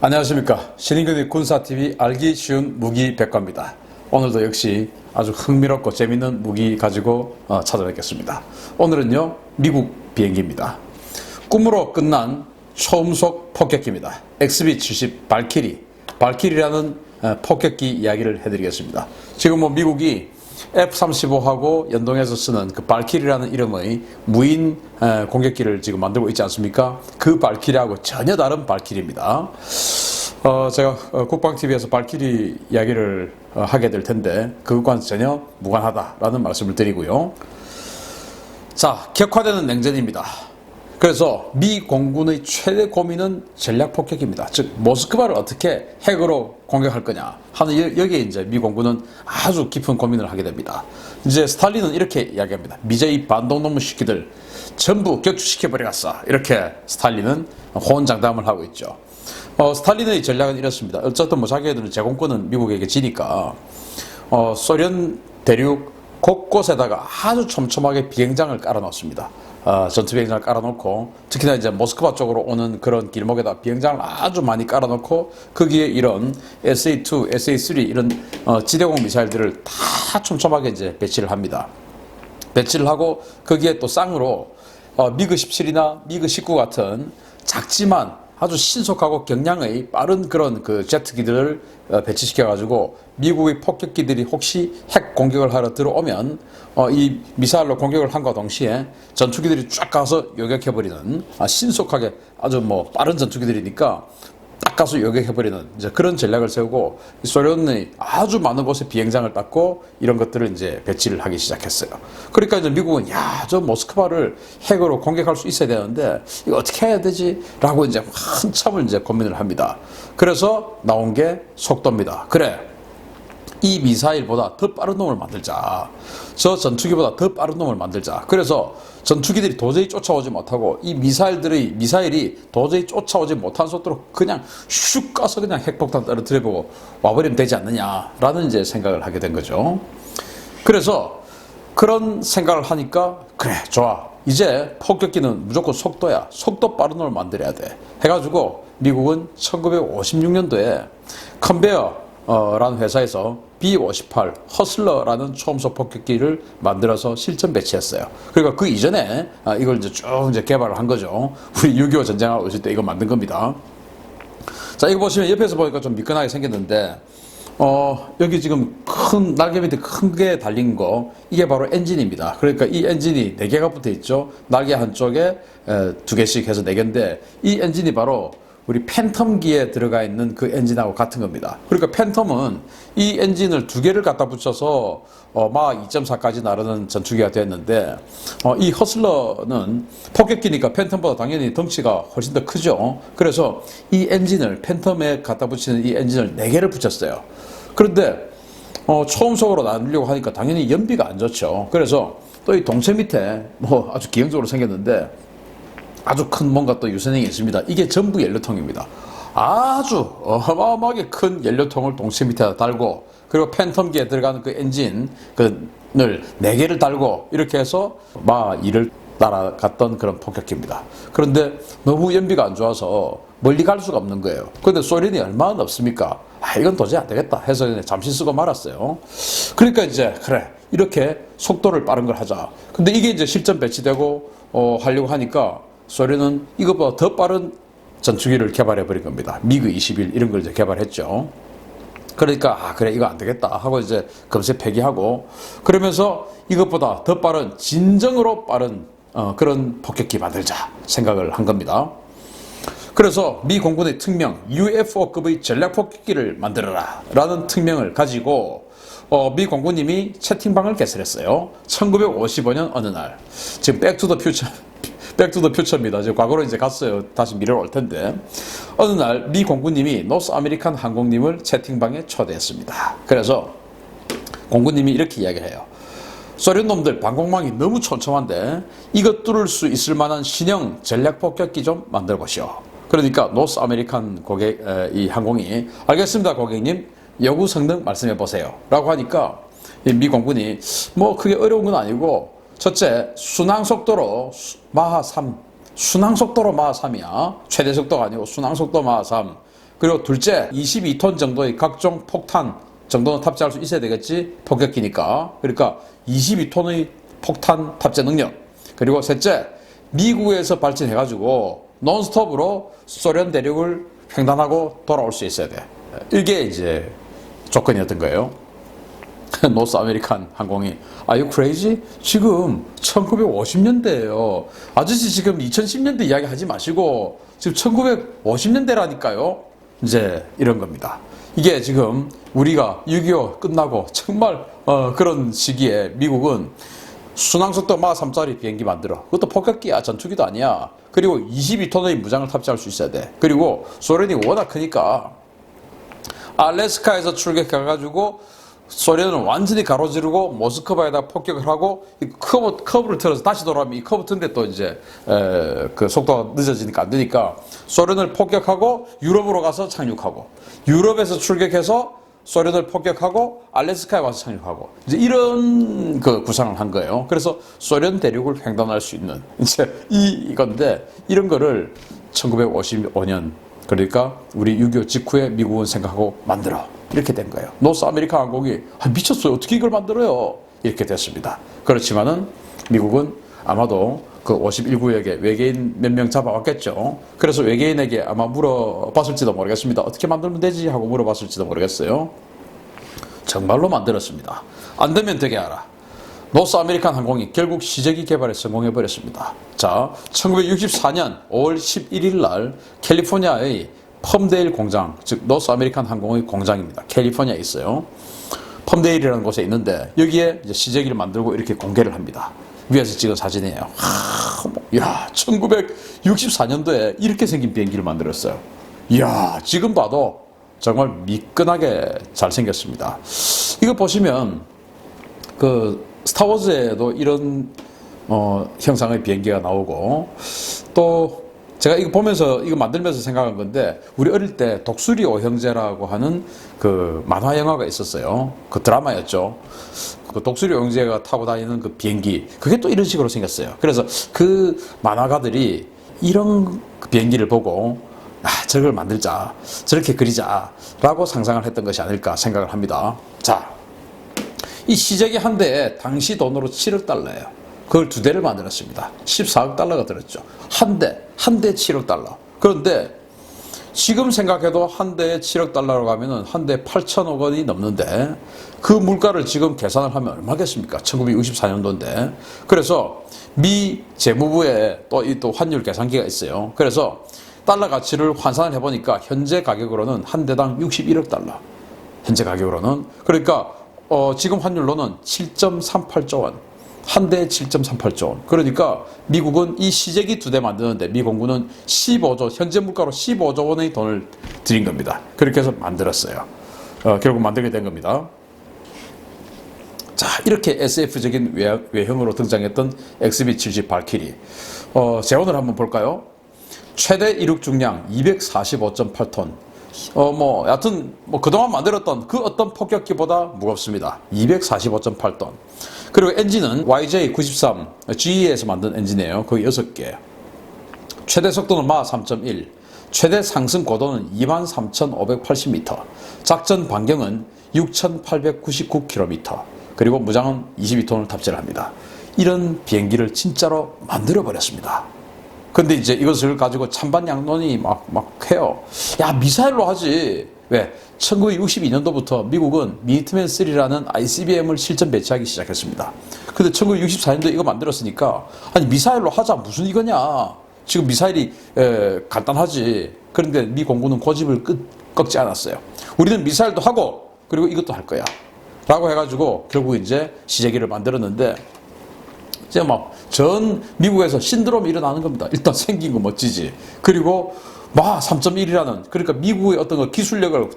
안녕하십니까. 신인근의 군사TV 알기 쉬운 무기 백과입니다. 오늘도 역시 아주 흥미롭고 재밌는 무기 가지고 찾아뵙겠습니다. 오늘은요, 미국 비행기입니다. 꿈으로 끝난 초음속 폭격기입니다. XB-70 발키리라는 폭격기 이야기를 해드리겠습니다. 지금 뭐 미국이 F-35하고 연동해서 쓰는 그 발키리라는 이름의 무인 공격기를 지금 만들고 있지 않습니까? 그 발키리하고 전혀 다른 발키리입니다. 제가 국방TV에서 발키리 이야기를 하게 될 텐데 그것과는 전혀 무관하다라는 말씀을 드리고요. 자, 격화되는 냉전입니다. 그래서 미 공군의 최대 고민은 전략 폭격입니다. 즉 모스크바를 어떻게 핵으로 공격할 거냐 하는 여기에 이제 미 공군은 아주 깊은 고민을 하게 됩니다. 이제 스탈린은 이렇게 이야기합니다. 미제이 반동놈의 새끼들 전부 격추시켜 버려갔어. 이렇게 스탈린은 호언장담을 하고 있죠. 스탈린의 전략은 이렇습니다. 어쨌든 뭐 자기들은 제공권은 미국에게 지니까 소련 대륙 곳곳에다가 아주 촘촘하게 비행장을 깔아놓습니다. 전투 비행장을 깔아놓고 특히나 이제 모스크바 쪽으로 오는 그런 길목에다 비행장을 아주 많이 깔아놓고 거기에 이런 SA-2, SA-3 이런 지대공 미사일들을 다 촘촘하게 이제 배치를 합니다. 배치를 하고 거기에 또 쌍으로 미그 17이나 미그 19 같은 작지만 아주 신속하고 경량의 빠른 그런 그 제트기들을 배치시켜가지고 미국의 폭격기들이 혹시 핵 공격을 하러 들어오면 이 미사일로 공격을 한과 동시에 전투기들이 쫙 가서 요격해버리는 신속하게 아주 뭐 빠른 전투기들이니까 딱 가서 요격해버리는 이제 그런 전략을 세우고 소련이 아주 많은 곳에 비행장을 닦고 이런 것들을 이제 배치를 하기 시작했어요. 그러니까 이제 미국은 저 모스크바를 핵으로 공격할 수 있어야 되는데 이거 어떻게 해야 되지? 라고 이제 한참을 이제 고민을 합니다. 그래서 나온 게 속도입니다. 그래. 이 미사일보다 더 빠른 놈을 만들자. 저 전투기보다 더 빠른 놈을 만들자. 그래서 전투기들이 도저히 쫓아오지 못하고 이 미사일이 도저히 쫓아오지 못한 속도로 그냥 슉 가서 그냥 핵폭탄 떨어뜨려보고 와버리면 되지 않느냐라는 이제 생각을 하게 된 거죠. 그래서 그런 생각을 하니까 그래 좋아. 이제 폭격기는 무조건 속도야. 속도 빠른 놈을 만들어야 돼. 해가지고 미국은 1956년도에 컨베어라는 회사에서 B-58 허슬러라는 초음속 폭격기를 만들어서 실전 배치했어요. 그러니까 그 이전에 이걸 이제 쭉 이제 개발을 한 거죠. 우리 6.25 전쟁하고 있을 때 이거 만든 겁니다. 자, 이거 보시면 옆에서 보니까 좀 미끈하게 생겼는데 여기 지금 큰 날개 밑에 크게 달린 거 이게 바로 엔진입니다. 그러니까 이 엔진이 4개가 붙어 있죠. 날개 한쪽에 2개씩 해서 4개인데 이 엔진이 바로 우리 팬텀기에 들어가 있는 그 엔진하고 같은 겁니다. 그러니까 팬텀은 이 엔진을 2개를 갖다 붙여서 막 2.4까지 나르는 전투기가 됐는데 이 허슬러는 폭격기니까 팬텀보다 당연히 덩치가 훨씬 더 크죠. 그래서 이 엔진을 팬텀에 갖다 붙이는 이 엔진을 4개를 붙였어요. 그런데 초음속으로 나누려고 하니까 당연히 연비가 안 좋죠. 그래서 또 이 동체 밑에 뭐 아주 기형적으로 생겼는데 아주 큰 뭔가 또 유선형이 있습니다. 이게 전부 연료통입니다. 아주 어마어마하게 큰 연료통을 동체 밑에다 달고 그리고 팬텀기에 들어가는 그 엔진을 4개를 달고 이렇게 해서 마 2를 날아갔던 그런 폭격기입니다. 그런데 너무 연비가 안 좋아서 멀리 갈 수가 없는 거예요. 그런데 소련이 얼마나 높습니까? 이건 도저히 안 되겠다 해서 그냥 잠시 쓰고 말았어요. 그러니까 이제 그래 이렇게 속도를 빠른 걸 하자. 근데 이게 이제 실전 배치되고 하려고 하니까 소련은 이것보다 더 빠른 전투기를 개발해 버린 겁니다. 미그 21 이런 걸 이제 개발했죠. 그러니까 그래 이거 안 되겠다 하고 이제 금세 폐기하고 그러면서 이것보다 더 빠른 진정으로 빠른 그런 폭격기 만들자 생각을 한 겁니다. 그래서 미 공군의 특명 UFO급의 전략 폭격기를 만들어라 라는 특명을 가지고 미 공군님이 채팅방을 개설했어요. 1955년 어느 날 지금 백투더 퓨처입니다. 이제 과거로 이제 갔어요. 다시 미래로 올 텐데 어느 날 미 공군님이 노스 아메리칸 항공님을 채팅방에 초대했습니다. 그래서 공군님이 이렇게 이야기해요. 소련 놈들 방공망이 너무 촘촘한데 이것 뚫을 수 있을 만한 신형 전략 폭격기 좀 만들어 보시오. 그러니까 노스 아메리칸 이 항공이 알겠습니다 고객님 요구 성능 말씀해 보세요 라고 하니까 미 공군이 뭐 그게 어려운 건 아니고 첫째, 순항속도로 마하 3, 순항속도로 마하 3이야. 최대속도가 아니고 순항속도 마하 3. 그리고 둘째, 22톤 정도의 각종 폭탄 정도는 탑재할 수 있어야 되겠지. 폭격기니까. 그러니까 22톤의 폭탄 탑재 능력. 그리고 셋째, 미국에서 발진해가지고 논스톱으로 소련 대륙을 횡단하고 돌아올 수 있어야 돼. 이게 이제 조건이었던 거예요. 노스 아메리칸 항공이 Are you crazy? 지금 1950년대예요. 아저씨 지금 2010년대 이야기 하지 마시고 지금 1950년대라니까요. 이제 이런 겁니다. 이게 지금 우리가 6.25 끝나고 정말 그런 시기에 미국은 순항속도 마 3짜리 비행기 만들어. 그것도 폭격기야. 전투기도 아니야. 그리고 22톤의 무장을 탑재할 수 있어야 돼. 그리고 소련이 워낙 크니까 알래스카에서 출격해가지고 소련은 완전히 가로지르고 모스크바에다 폭격을 하고 커브를 틀어서 다시 돌아오면 이 커브 튼데 또 이제 그 속도가 늦어지니까 안 되니까 소련을 폭격하고 유럽으로 가서 착륙하고 유럽에서 출격해서 소련을 폭격하고 알래스카에 와서 착륙하고 이제 이런 그 구상을 한 거예요. 그래서 소련 대륙을 횡단할 수 있는 이제 이건데 이런 거를 1955년 그러니까 우리 6.25 직후에 미국은 생각하고 만들어. 이렇게 된 거예요. 노스 아메리칸 항공이 미쳤어요. 어떻게 이걸 만들어요? 이렇게 됐습니다. 그렇지만은 미국은 아마도 그 51구역에 외계인 몇 명 잡아왔겠죠. 그래서 외계인에게 아마 물어봤을지도 모르겠습니다. 어떻게 만들면 되지? 하고 물어봤을지도 모르겠어요. 정말로 만들었습니다. 안 되면 되게 하라. 노스 아메리칸 항공이 결국 시제기 개발에 성공해버렸습니다. 자, 1964년 5월 11일 날 캘리포니아의 펌데일 공장, 즉 노스 아메리칸 항공의 공장입니다. 캘리포니아에 있어요. 펌데일이라는 곳에 있는데 여기에 이제 시제기를 만들고 이렇게 공개를 합니다. 위에서 찍은 사진이에요. 야, 1964년도에 이렇게 생긴 비행기를 만들었어요. 이야, 지금 봐도 정말 미끈하게 잘생겼습니다. 이거 보시면 그 스타워즈에도 이런 형상의 비행기가 나오고 또 제가 이거 보면서 이거 만들면서 생각한 건데 우리 어릴 때 독수리 오형제라고 하는 그 만화 영화가 있었어요. 그 드라마였죠. 그 독수리 오형제가 타고 다니는 그 비행기 그게 또 이런 식으로 생겼어요. 그래서 그 만화가들이 이런 그 비행기를 보고 저걸 만들자 저렇게 그리자라고 상상을 했던 것이 아닐까 생각을 합니다. 자, 이 시제기 한 대에 당시 돈으로 7억 달러예요. 그걸 두 대를 만들었습니다. 14억 달러가 들었죠. 한 대 7억 달러. 그런데 지금 생각해도 한 대에 7억 달러라고 하면은 한 대에 8천억 원이 넘는데 그 물가를 지금 계산을 하면 얼마겠습니까? 1964년도인데. 그래서 미 재무부에 또 환율 계산기가 있어요. 그래서 달러 가치를 환산을 해보니까 현재 가격으로는 한 대당 61억 달러. 현재 가격으로는. 그러니까 지금 환율로는 7.38조 원. 한 대에 7.38조 원. 그러니까 미국은 이 시제기 두 대 만드는데 미 공군은 15조, 현재 물가로 15조 원의 돈을 들인 겁니다. 그렇게 해서 만들었어요. 결국 만들게 된 겁니다. 자, 이렇게 SF적인 외형으로 등장했던 XB-70 발키리. 재원을 한번 볼까요? 최대 이륙 중량 245.8톤. 여하튼, 그동안 만들었던 그 어떤 폭격기보다 무겁습니다. 245.8톤. 그리고 엔진은 YJ93, GE에서 만든 엔진이에요. 거의 6개. 최대 속도는 마 3.1. 최대 상승 고도는 23,580m. 작전 반경은 6,899km. 그리고 무장은 22톤을 탑재를 합니다. 이런 비행기를 진짜로 만들어버렸습니다. 근데 이제 이것을 가지고 찬반양론이 막 해요. 야, 미사일로 하지. 왜? 1962년도부터 미국은 미니트맨3라는 ICBM을 실전 배치하기 시작했습니다. 근데 1964년도에 이거 만들었으니까 아니 미사일로 하자 무슨 이거냐. 지금 미사일이 간단하지. 그런데 미 공군은 고집을 꺾지 않았어요. 우리는 미사일도 하고 그리고 이것도 할 거야. 라고 해가지고 결국 이제 시제기를 만들었는데 이제 전 미국에서 신드롬이 일어나는 겁니다. 일단 생긴 거 멋지지. 그리고 3.1이라는 그러니까 미국의 어떤 그 기술력을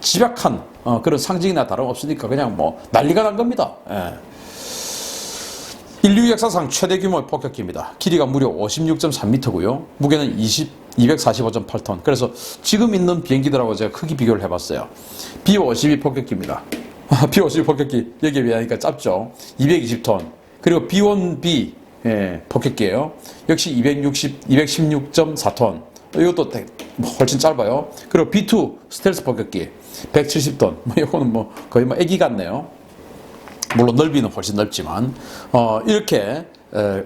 집약한 그런 상징이나 다름없으니까 그냥 난리가 난 겁니다. 예. 인류 역사상 최대 규모의 폭격기입니다. 길이가 무려 56.3m고요. 무게는 245.8톤. 그래서 지금 있는 비행기들하고 제가 크기 비교를 해봤어요. B-52 폭격기입니다. B-52 폭격기 여기에 비하니까 짧죠. 220톤. 그리고 B-1B 폭격기예요. 역시 216.4톤. 이것도 훨씬 짧아요. 그리고 B2 스텔스 폭격기 170톤. 이거는 거의 애기 같네요. 물론 넓이는 훨씬 넓지만 이렇게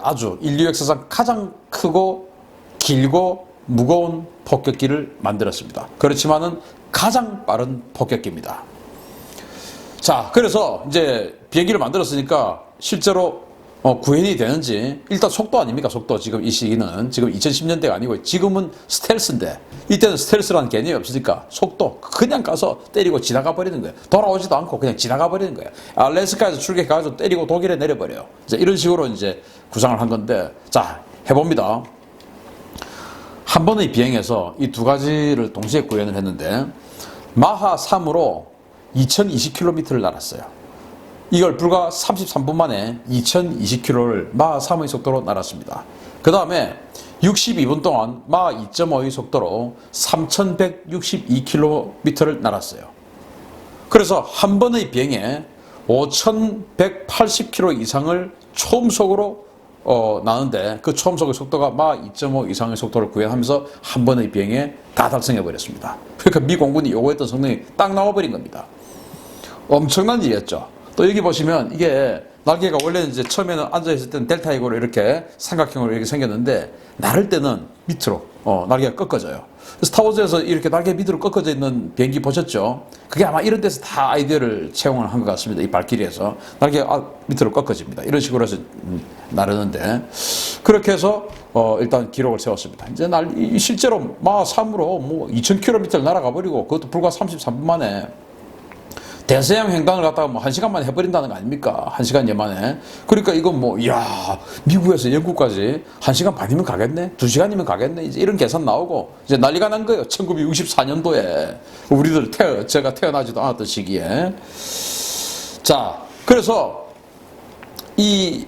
아주 인류 역사상 가장 크고 길고 무거운 폭격기를 만들었습니다. 그렇지만은 가장 빠른 폭격기입니다. 자, 그래서 이제 비행기를 만들었으니까 실제로 구현이 되는지 일단 속도 아닙니까? 속도. 지금 이 시기는 지금 2010년대가 아니고 지금은 스텔스인데 이때는 스텔스라는 개념이 없으니까 속도 그냥 가서 때리고 지나가 버리는 거예요. 돌아오지도 않고 그냥 지나가 버리는 거예요. 알래스카에서 출격해가지고 때리고 독일에 내려버려요. 이제 이런 식으로 이제 구상을 한 건데, 자, 해봅니다. 한 번의 비행에서 이 두 가지를 동시에 구현을 했는데 마하 3으로 2020km를 날았어요. 이걸 불과 33분 만에 2020km를 마하 3의 속도로 날았습니다. 그 다음에 62분 동안 마하 2.5의 속도로 3162km를 날았어요. 그래서 한 번의 비행에 5180km 이상을 초음속으로 나는데 그 초음속의 속도가 마하 2.5 이상의 속도를 구현하면서 한 번의 비행에 다 달성해버렸습니다. 그러니까 미 공군이 요구했던 성능이 딱 나와버린 겁니다. 엄청난 일이었죠. 또 여기 보시면 이게 날개가 원래는 이제 처음에는 앉아있을 때는 델타 이거로 이렇게 삼각형으로 이렇게 생겼는데 나를 때는 밑으로 날개가 꺾어져요. 스타워즈에서 이렇게 날개 밑으로 꺾어져 있는 비행기 보셨죠? 그게 아마 이런 데서 다 아이디어를 채용을 한 것 같습니다. 이 발키리에서 날개가 밑으로 꺾어집니다. 이런 식으로 해서 나르는데 그렇게 해서 일단 기록을 세웠습니다. 이제 실제로 마하 3으로 2000km를 날아가 버리고 그것도 불과 33분 만에 대서양 횡단을 갖다가 1시간 만에 해버린다는 거 아닙니까? 1시간 만에. 그러니까 이건 미국에서 영국까지 1시간 반이면 가겠네? 2시간이면 가겠네? 이제 이런 계산 나오고, 이제 난리가 난 거예요. 1964년도에. 제가 태어나지도 않았던 시기에. 자, 그래서 이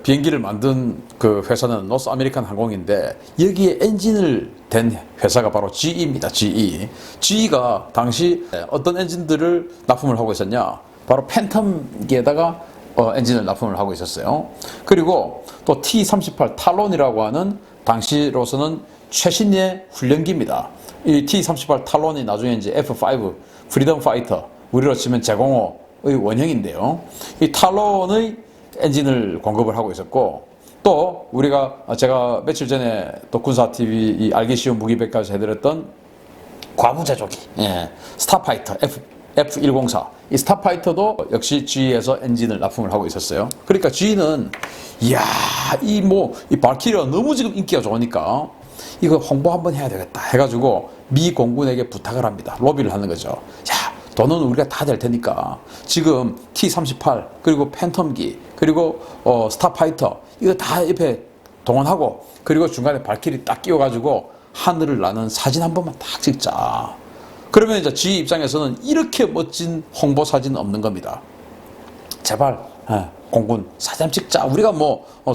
비행기를 만든 그 회사는 노스 아메리칸 항공인데 여기에 엔진을 댄 회사가 바로 GE입니다. GE. GE가 당시 어떤 엔진들을 납품을 하고 있었냐? 바로 팬텀기에다가 엔진을 납품을 하고 있었어요. 그리고 또 T-38 탈론이라고 하는 당시로서는 최신의 훈련기입니다. 이 T-38 탈론이 나중에 이제 F5 프리덤 파이터, 우리로 치면 제공호의 원형인데요. 이 탈론의 엔진을 공급을 하고 있었고, 또 제가 며칠 전에 또 군사TV 이 알기 쉬운 무기백과에서 해드렸던 과부 제조기, 스타파이터 F104 이 스타파이터도 역시 GE에서 엔진을 납품을 하고 있었어요. 그러니까 GE는 이 발키리가 너무 지금 인기가 좋으니까 이거 홍보 한번 해야 되겠다 해가지고 미 공군에게 부탁을 합니다. 로비를 하는 거죠. 돈은 우리가 다 될 테니까 지금 T-38 그리고 팬텀기 그리고 스타파이터 이거 다 옆에 동원하고 그리고 중간에 발키리 딱 끼워가지고 하늘을 나는 사진 한 번만 딱 찍자. 그러면 이제 GE 입장에서는 이렇게 멋진 홍보 사진은 없는 겁니다. 제발 공군 사진 찍자. 우리가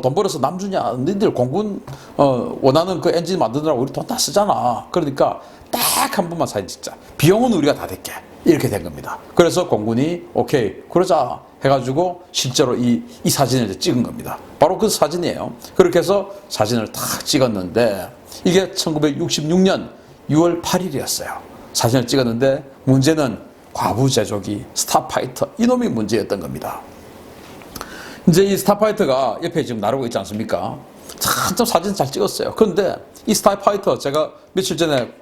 돈 벌어서 남 주냐? 너희들 공군 원하는 그 엔진 만드느라고 우리 돈 다 쓰잖아. 그러니까 딱 한 번만 사진 찍자. 비용은 우리가 다 댈게. 이렇게 된 겁니다. 그래서 공군이 오케이 그러자 해가지고 실제로 이 사진을 찍은 겁니다. 바로 그 사진이에요. 그렇게 해서 사진을 딱 찍었는데 이게 1966년 6월 8일이었어요. 사진을 찍었는데 문제는 과부 제조기 스타파이터 이놈이 문제였던 겁니다. 이제 이 스타파이터가 옆에 지금 나르고 있지 않습니까? 참 사진 잘 찍었어요. 그런데 이 스타파이터 제가 며칠 전에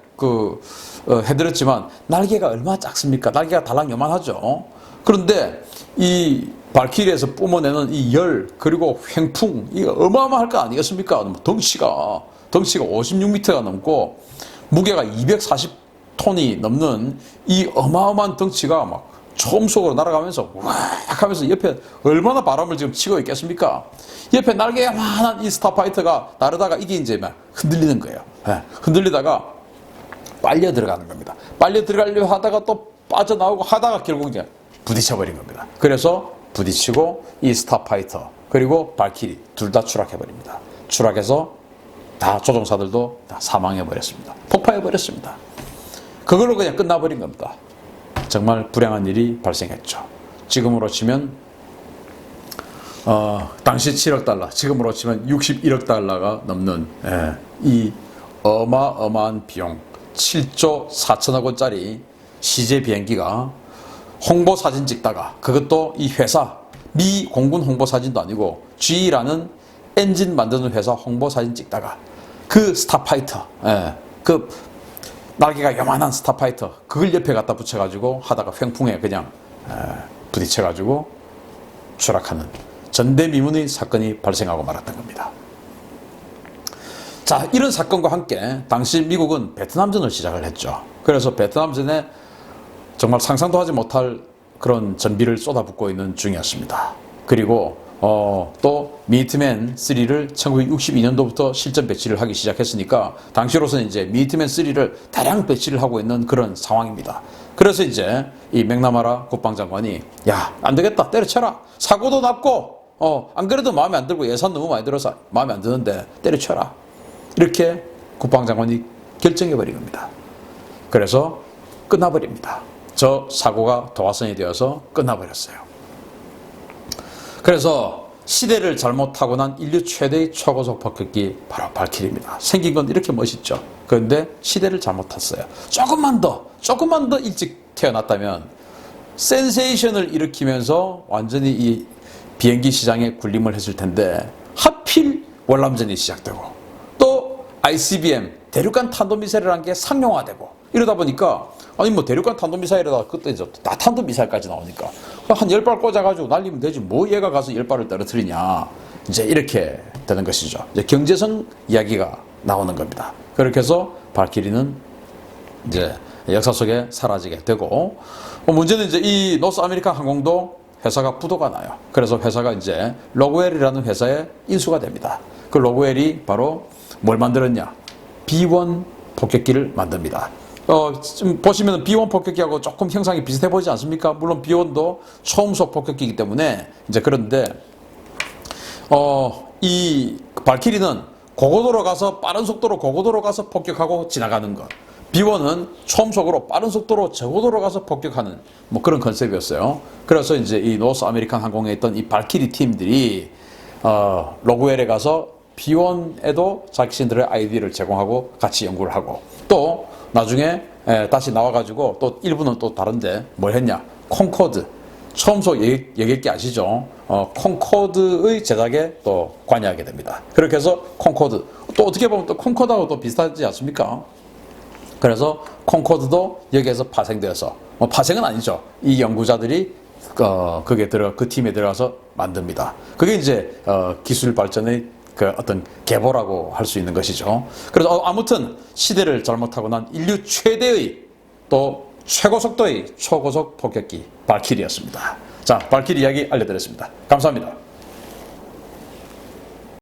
해드렸지만 날개가 얼마나 작습니까? 날개가 달랑 요만하죠. 그런데 이 발키리에서 뿜어내는 이 열 그리고 횡풍 이거 어마어마할 거 아니겠습니까? 덩치가 56m가 넘고 무게가 240톤이 넘는 이 어마어마한 덩치가 막 초음속으로 날아가면서 왁 하면서 옆에 얼마나 바람을 지금 치고 있겠습니까? 옆에 날개만한 이 스타파이터가 나르다가 이게 이제 막 흔들리는 거예요. 흔들리다가 빨려 들어가는 겁니다. 빨려 들어가려 하다가 또 빠져나오고 하다가 결국 이제 부딪혀버린 겁니다. 그래서 부딪히고 이 스타파이터 그리고 발키리 둘 다 추락해버립니다. 추락해서 다 조종사들도 다 사망해버렸습니다. 폭파해버렸습니다. 그걸로 그냥 끝나버린 겁니다. 정말 불행한 일이 발생했죠. 지금으로 치면 당시 7억 달러, 지금으로 치면 61억 달러가 넘는 이 어마어마한 비용. 7조 4천억 원짜리 CJ 비행기가 홍보 사진 찍다가, 그것도 이 회사 미 공군 홍보 사진도 아니고 GE라는 엔진 만드는 회사 홍보 사진 찍다가 그 스타파이터, 그 날개가 요만한 스타파이터, 그걸 옆에 갖다 붙여가지고 하다가 횡풍에 그냥 부딪혀가지고 추락하는 전대미문의 사건이 발생하고 말았던 겁니다. 자, 이런 사건과 함께 당시 미국은 베트남전을 시작을 했죠. 그래서 베트남전에 정말 상상도 하지 못할 그런 전비를 쏟아붓고 있는 중이었습니다. 그리고 또 미니트맨 3를 1962년도부터 실전 배치를 하기 시작했으니까 당시로서는 이제 미니트맨 3를 다량 배치를 하고 있는 그런 상황입니다. 그래서 이제 이 맥나마라 국방장관이 야, 안 되겠다, 때려쳐라. 사고도 났고 안 그래도 마음에 안 들고 예산 너무 많이 들어서 마음에 안 드는데 때려쳐라. 이렇게 국방장관이 결정해버린 겁니다. 그래서 끝나버립니다. 저 사고가 도화선이 되어서 끝나버렸어요. 그래서 시대를 잘못 타고 난 인류 최대의 초고속 폭격기 바로 발키리입니다. 생긴 건 이렇게 멋있죠. 그런데 시대를 잘못 탔어요. 조금만 더 일찍 태어났다면 센세이션을 일으키면서 완전히 이 비행기 시장에 군림을 했을 텐데 하필 월남전이 시작되고 또 ICBM 대륙간 탄도미사일이라는 게 상용화되고 이러다 보니까 아니 뭐 대륙간 탄도미사일에다가 그때 이제 탄도미사일까지 나오니까 한 10발 꽂아가지고 날리면 되지 뭐 얘가 가서 10발을 떨어뜨리냐 이제 이렇게 되는 것이죠. 이제 경제성 이야기가 나오는 겁니다. 그렇게 해서 발키리는 이제 역사 속에 사라지게 되고 문제는 이제 이 노스 아메리칸 항공도 회사가 부도가 나요. 그래서 회사가 이제 로그웰이라는 회사에 인수가 됩니다. 그 로그웰이 바로 뭘 만들었냐? B1 폭격기를 만듭니다. 지금 보시면 B1 폭격기하고 조금 형상이 비슷해 보이지 않습니까? 물론 B1도 초음속 폭격기이기 때문에 이제 그런데 이 발키리는 고고도로 가서 빠른 속도로 고고도로 가서 폭격하고 지나가는 것. B1은 초음속으로 빠른 속도로 저고도로 가서 폭격하는 뭐 그런 컨셉이었어요. 그래서 이제 이 노스 아메리칸 항공에 있던 이 발키리 팀들이 로그웰에 가서 B1에도 자신들의 아이디를 제공하고 같이 연구를 하고 또 나중에 다시 나와가지고 또 일부는 또 다른데 뭘 했냐? 콩코드 초음속 여객기 아시죠? 콩코드의 제작에 또 관여하게 됩니다. 그렇게 해서 콩코드 또 어떻게 보면 또 콩코드하고 또 비슷하지 않습니까? 그래서 콩코드도 여기에서 파생되어서 파생은 아니죠. 이 연구자들이 그 팀에 들어가서 만듭니다. 그게 이제 기술 발전의 그 어떤 계보라고 할 수 있는 것이죠. 그래서 아무튼 시대를 잘못하고 난 인류 최대의 또 최고 속도의 초고속 폭격기 발키리였습니다. 자, 발키리 이야기 알려드렸습니다. 감사합니다.